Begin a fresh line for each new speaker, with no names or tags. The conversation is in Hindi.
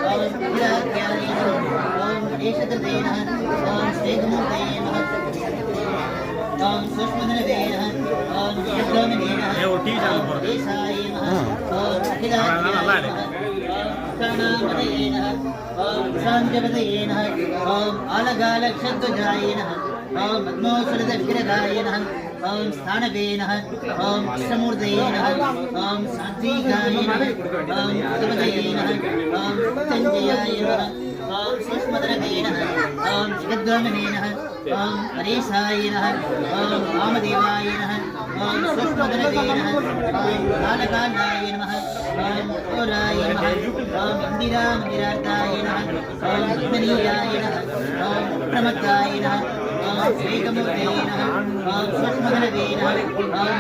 ओम विराज्याय नमः ओम गणेशकृते नमः ओम स्नेहमूर्तये नमः ओम सूक्ष्मधनवे नमः ओम जगदम्बिके नमः ओम देशाय नमः ओम अखिलाज्याय नमः प्राणामदये नमः ओम शांजपदये नमः ओम आलगालक्षध्वजाय नमः ओम पद्मोसरदग्रगाय नमः ओम स्थानवे नमः ओम अष्टमूर्तये नमः ओम सात्विकाय नमः ओम पद्मदये नमः ओम संजयाय नमः ओम सूक्ष्मधनवे नमः ओम जगद्वामिने नमः ओम हरीशाय नमः ओम वामदेवाय नमः ओम सूक्ष्मधनवे नमः ओम कालकालाय नमः ओम घोराय नमः ओम इंदिरामन्दिरार्थाय नमः ओम पद्मनीयाय नमः ओम प्रमत्ताय नमः ओम श्रीकमूर्तये नमः ओम सूक्ष्मधनवे नमः ओम